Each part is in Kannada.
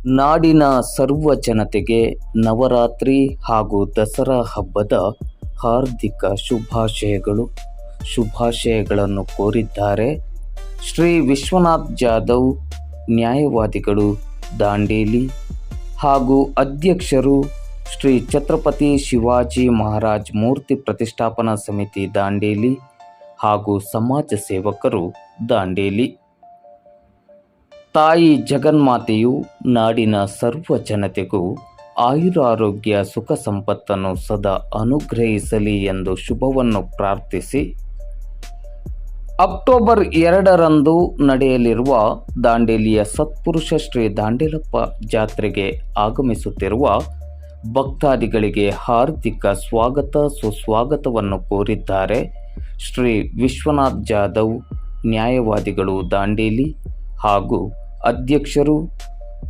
ನಾಡಿನ ಸರ್ವ ಜನತೆಗೆ ನವರಾತ್ರಿ ಹಾಗೂ ದಸರಾ ಹಬ್ಬದ ಹಾರ್ದಿಕ ಶುಭಾಶಯಗಳನ್ನು ಕೋರಿದ್ದಾರೆ ಶ್ರೀ ವಿಶ್ವನಾಥ್ ಜಾಧವ್, ನ್ಯಾಯವಾದಿಗಳು, ದಾಂಡೇಲಿ ಹಾಗೂ ಅಧ್ಯಕ್ಷರು ಶ್ರೀ ಛತ್ರಪತಿ ಶಿವಾಜಿ ಮಹಾರಾಜ್ ಮೂರ್ತಿ ಪ್ರತಿಷ್ಠಾಪನಾ ಸಮಿತಿ ದಾಂಡೇಲಿ ಹಾಗೂ ಸಮಾಜ ಸೇವಕರು ದಾಂಡೇಲಿ. ತಾಯಿ ಜಗನ್ಮಾತೆಯು ನಾಡಿನ ಸರ್ವ ಜನತೆಗೂ ಆಯುರಾರೋಗ್ಯ ಸುಖ ಸಂಪತ್ತನ್ನು ಸದಾ ಅನುಗ್ರಹಿಸಲಿ ಎಂದು ಶುಭವನ್ನು ಪ್ರಾರ್ಥಿಸಿ, ಅಕ್ಟೋಬರ್ 2ರಂದು ನಡೆಯಲಿರುವ ದಾಂಡೇಲಿಯ ಸತ್ಪುರುಷ ಶ್ರೀ ದಾಂಡೇಲಪ್ಪ ಜಾತ್ರೆಗೆ ಆಗಮಿಸುತ್ತಿರುವ ಭಕ್ತಾದಿಗಳಿಗೆ ಹಾರ್ದಿಕ ಸುಸ್ವಾಗತವನ್ನು ಕೋರಿದ್ದಾರೆ ಶ್ರೀ ವಿಶ್ವನಾಥ್ ಜಾಧವ್, ನ್ಯಾಯವಾದಿಗಳು, ದಾಂಡೇಲಿ ಹಾಗೂ ಅಧ್ಯಕ್ಷರು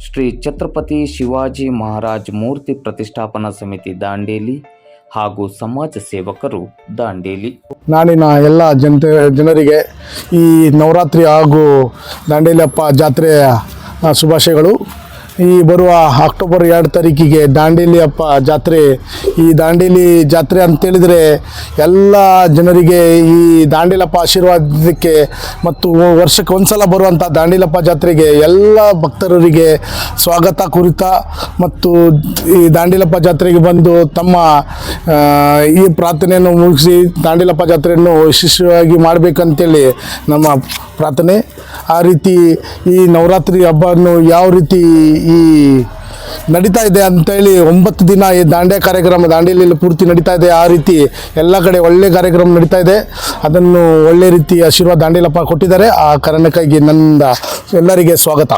ಶ್ರೀ ಛತ್ರಪತಿ ಶಿವಾಜಿ ಮಹಾರಾಜ್ ಮೂರ್ತಿ ಪ್ರತಿಷ್ಠಾಪನಾ ಸಮಿತಿ ದಾಂಡೇಲಿ ಹಾಗೂ ಸಮಾಜ ಸೇವಕರು ದಾಂಡೇಲಿ. ನಾಡಿನ ಎಲ್ಲ ಜನರಿಗೆ ಈ ನವರಾತ್ರಿ ಹಾಗೂ ದಾಂಡೇಲಪ್ಪ ಜಾತ್ರೆಯ ಶುಭಾಶಯಗಳು. ಈ ಬರುವ ಅಕ್ಟೋಬರ್ 2 ತಾರೀಕಿಗೆ ದಾಂಡೇಲಿ ಹಬ್ಬ ಜಾತ್ರೆ. ಈ ದಾಂಡೇಲಿ ಜಾತ್ರೆ ಅಂತೇಳಿದರೆ ಎಲ್ಲ ಜನರಿಗೆ ಈ ದಾಂಡೇಲಪ್ಪ ಆಶೀರ್ವಾದಕ್ಕೆ ಮತ್ತು ವರ್ಷಕ್ಕೆ ಒಂದ್ಸಲ ಬರುವಂಥ ದಾಂಡೇಲಪ್ಪ ಜಾತ್ರೆಗೆ ಎಲ್ಲ ಭಕ್ತರಿಗೆ ಸ್ವಾಗತ ಕುರಿತ ಮತ್ತು ಈ ದಾಂಡೇಲಪ್ಪ ಜಾತ್ರೆಗೆ ಬಂದು ತಮ್ಮ ಈ ಪ್ರಾರ್ಥನೆಯನ್ನು ಮುಗಿಸಿ ದಾಂಡೇಲಪ್ಪ ಜಾತ್ರೆಯನ್ನು ಯಶಸ್ವಿಯಾಗಿ ಮಾಡಬೇಕಂತೇಳಿ ನಮ್ಮ ಪ್ರಾರ್ಥನೆ. ಆ ರೀತಿ ಈ ನವರಾತ್ರಿ ಹಬ್ಬವನ್ನು ಯಾವ ರೀತಿ ಈ ನಡೀತಾ ಇದೆ ಅಂತೇಳಿ 9 ದಿನ ಈ ದಾಂಡೇಲಿಯಲ್ಲಿ ಪೂರ್ತಿ ನಡೀತಾ ಇದೆ. ಆ ರೀತಿ ಎಲ್ಲ ಕಡೆ ಒಳ್ಳೆ ಕಾರ್ಯಕ್ರಮ ನಡೀತಾ ಇದೆ. ಅದನ್ನು ಒಳ್ಳೆ ರೀತಿ ಆಶೀರ್ವಾದ ದಾಂಡೇಲಪ್ಪ ಕೊಟ್ಟಿದ್ದಾರೆ. ಆ ಕಾರಣಕ್ಕಾಗಿ ನನ್ನ ಎಲ್ಲರಿಗೆ ಸ್ವಾಗತ.